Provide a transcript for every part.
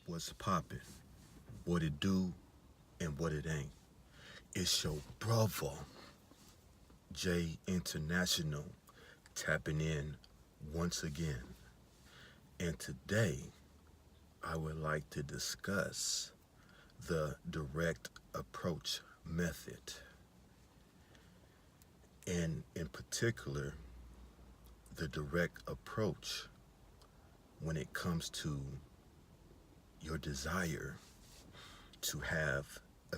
What's poppin', what it do, and what it ain't. It's your brother, J International, tapping in once again. And today, I would like to discuss the direct approach method. And in particular, the direct approach when it comes to your desire to have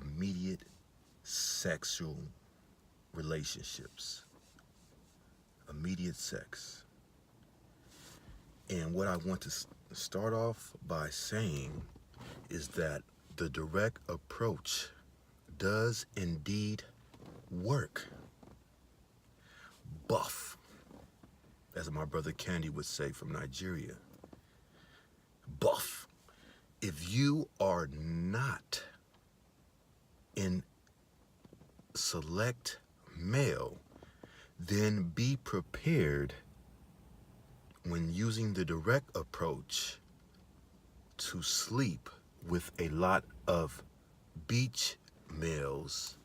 immediate sexual relationships, immediate sex. And what I want to start off by saying is that the direct approach does indeed work. Buff, as my brother Candy would say from Nigeria. Buff. If you are not in select male, then be prepared when using the direct approach to sleep with a lot of beach males.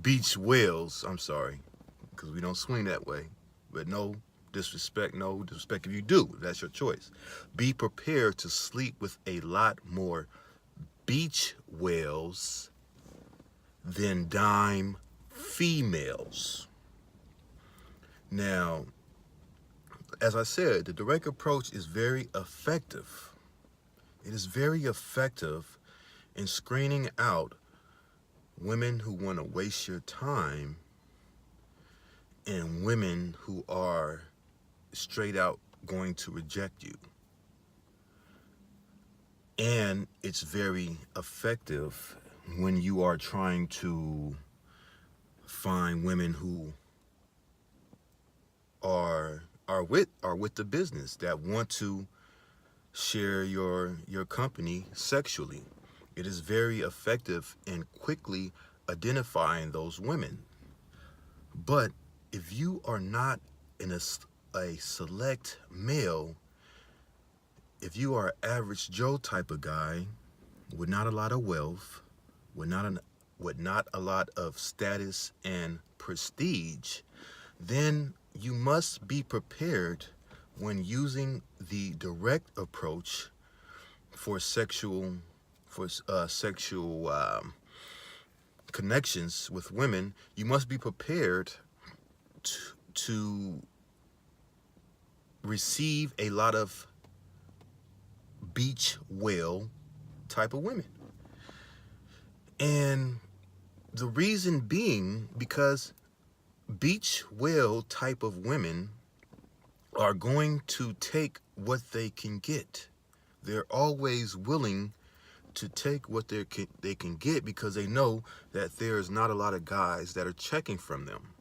Beach whales, I'm sorry, because we don't swing that way. But no disrespect if you do, that's your choice. Be prepared to sleep with a lot more beach whales than dime females. Now, as I said, the direct approach is very effective. It is very effective in screening out women who want to waste your time and women who are straight out going to reject you. And it's very effective when you are trying to find women who are with the business, that want to share your company sexually. It is very effective in quickly identifying those women. But if you are not in a select male, if you are an average Joe type of guy with not a lot of wealth, with not a lot of status and prestige, then you must be prepared when using the direct approach for sexual connections with women. You must be prepared to receive a lot of beach whale type of women. And the reason being because beach whale type of women are going to take what they can get. They're always willing to take what they can get because they know that there's not a lot of guys that are checking from them.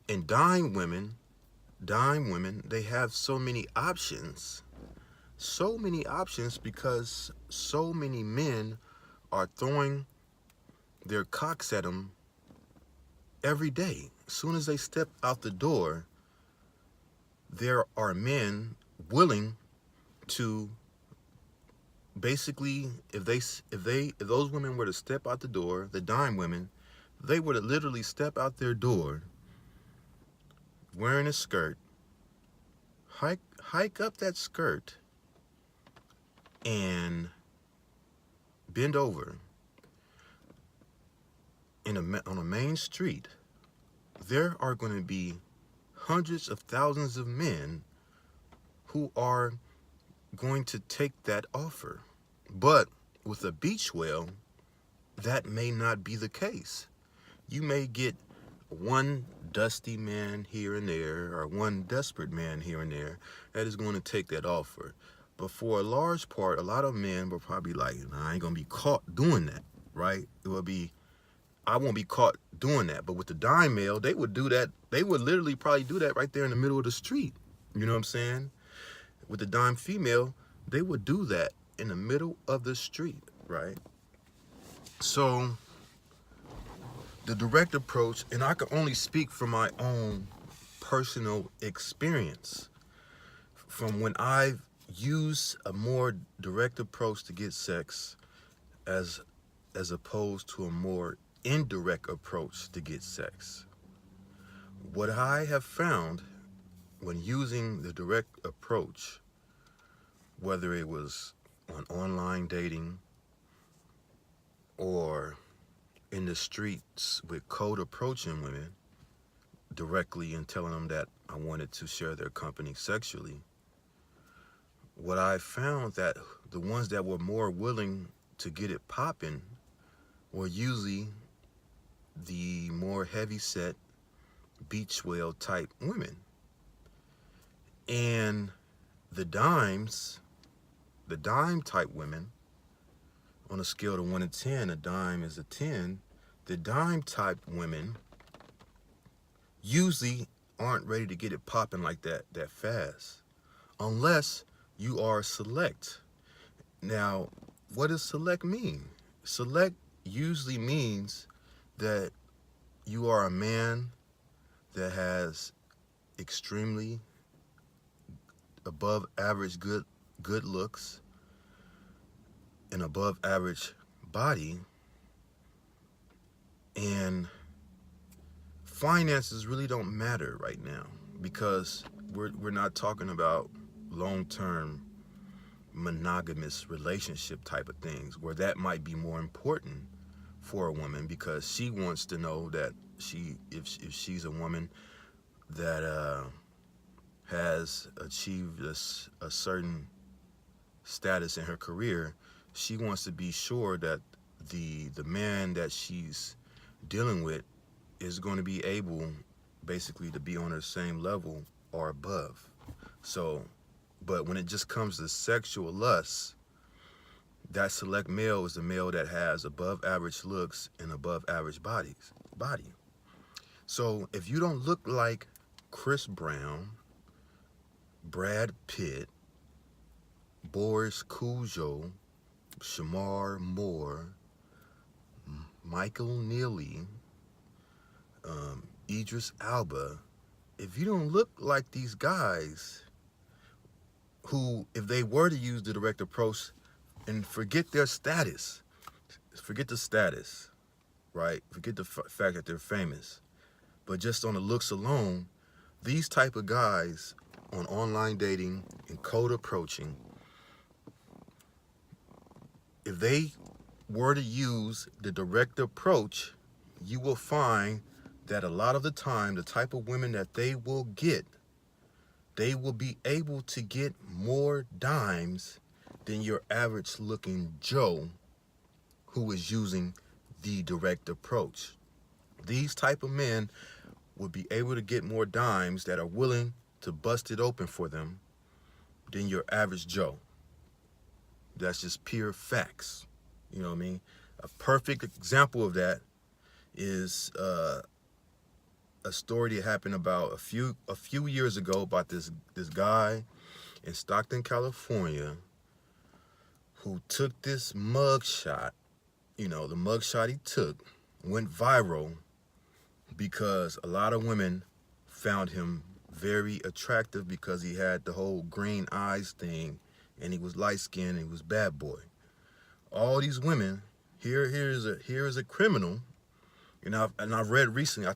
And dime women, they have so many options because so many men are throwing their cocks at them every day. As soon as they step out the door, there are men willing to basically, if those women were to step out the door, the dime women, they were to literally step out their door wearing a skirt, hike up that skirt, and bend over on a main street. There are going to be hundreds of thousands of men who are going to take that offer. But with a beach whale, that may not be the case. You may get one dusty man here and there, or one desperate man here and there that is going to take that offer. But for a large part, a lot of men will probably like, nah, I ain't going to be caught doing that, right? I won't be caught doing that. But with the dime male, they would do that. They would literally probably do that right there in the middle of the street. You know what I'm saying? With the dime female, they would do that in the middle of the street, right? So the direct approach, and I can only speak from my own personal experience, from when I've use a more direct approach to get sex as opposed to a more indirect approach to get sex. What I have found when using the direct approach, whether it was on online dating or in the streets with cold approaching women directly and telling them that I wanted to share their company sexually, what I found that the ones that were more willing to get it popping were usually the more heavy-set beach whale type women. And the dime type women, on a scale of 1 to 10, a dime is a 10, the dime type women usually aren't ready to get it popping like that fast, unless you are select. Now, what does select mean? Select usually means that you are a man that has extremely above average good looks, an above average body, and finances really don't matter right now, because we're not talking about long-term monogamous relationship type of things, where that might be more important for a woman, because she wants to know that if she's a woman that has achieved a certain status in her career, she wants to be sure that the man that she's dealing with is going to be able basically to be on her same level or above. So, but when it just comes to sexual lust, that select male is the male that has above average looks and above average body. So if you don't look like Chris Brown, Brad Pitt, Boris Cujo, Shamar Moore, Michael Neely, Idris Elba, if you don't look like these guys who, if they were to use the direct approach and forget their status, forget the status, right? Forget the fact that they're famous, but just on the looks alone, these type of guys on online dating and cold approaching, if they were to use the direct approach, you will find that a lot of the time, the type of women that they will get, they will be able to get more dimes than your average looking Joe who is using the direct approach. These type of men will be able to get more dimes that are willing to bust it open for them than your average Joe. That's just pure facts. You know what I mean? A perfect example of that is a story that happened about a few years ago about this guy in Stockton, California, who took this mug shot. You know, the mug shot he took went viral because a lot of women found him very attractive because he had the whole green eyes thing, and he was light-skinned, and he was bad boy. All these women, here is a criminal. I've read recently,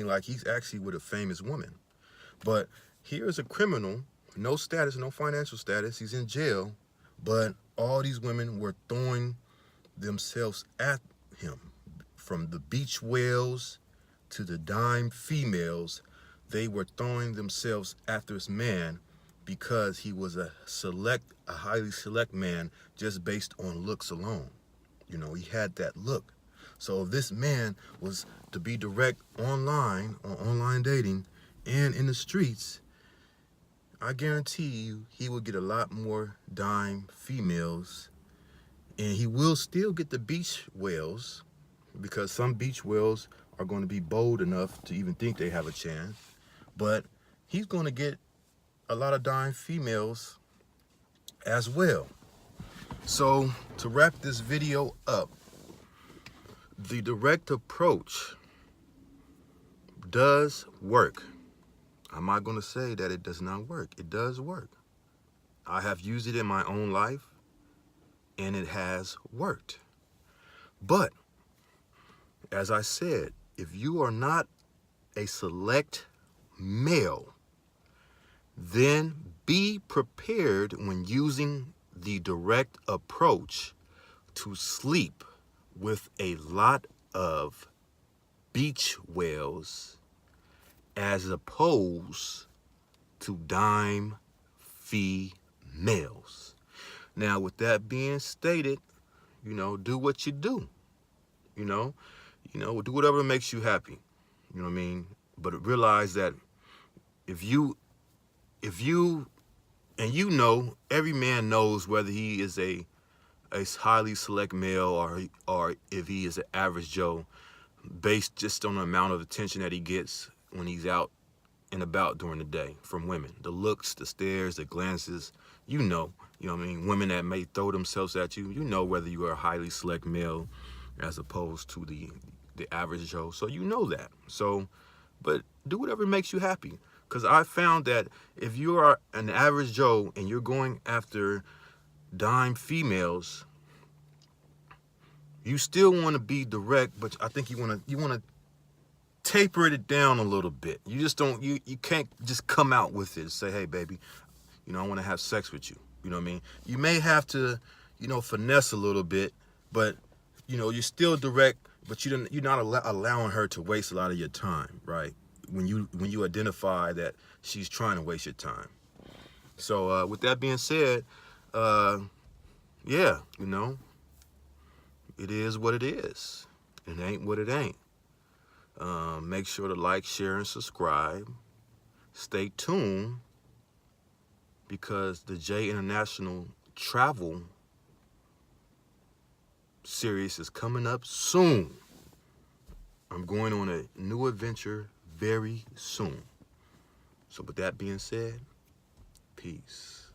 like he's actually with a famous woman. But here's a criminal, no status, no financial status, he's in jail, but all these women were throwing themselves at him. From the beach whales to the dime females, they were throwing themselves after this man because he was a highly select man just based on looks alone. You know, he had that look. So if this man was to be direct online, on online dating, and in the streets, I guarantee you he will get a lot more dime females, and he will still get the beach whales, because some beach whales are going to be bold enough to even think they have a chance, but he's going to get a lot of dime females as well. So to wrap this video up, the direct approach does work. I'm not going to say that it does not work. It does work. I have used it in my own life, and it has worked. But, as I said, if you are not a select male, then be prepared when using the direct approach to sleep with a lot of beach whales as opposed to dime females. Now, with that being stated, do what you do. You know, do whatever makes you happy. You know what I mean? But realize that if you, and every man knows whether he is a highly select male or if he is an average Joe, based just on the amount of attention that he gets when he's out and about during the day from women. The looks, the stares, the glances, you know what I mean? Women that may throw themselves at you, whether you are a highly select male as opposed to the average Joe. So you know that. So, but do whatever makes you happy. Because I found that if you are an average Joe and you're going after dime females, you still want to be direct, but I think you want to taper it down a little bit. You just don't, you can't just come out with it and say, hey, baby, I want to have sex with you. You know what I mean? You may have to, finesse a little bit, but, you're still direct, but you're not allowing her to waste a lot of your time, right? When you identify that she's trying to waste your time. So with that being said, yeah, it is what it is. It ain't what it ain't. Make sure to like, share, and subscribe. Stay tuned because the J International Travel series is coming up soon. I'm going on a new adventure very soon. So with that being said, peace.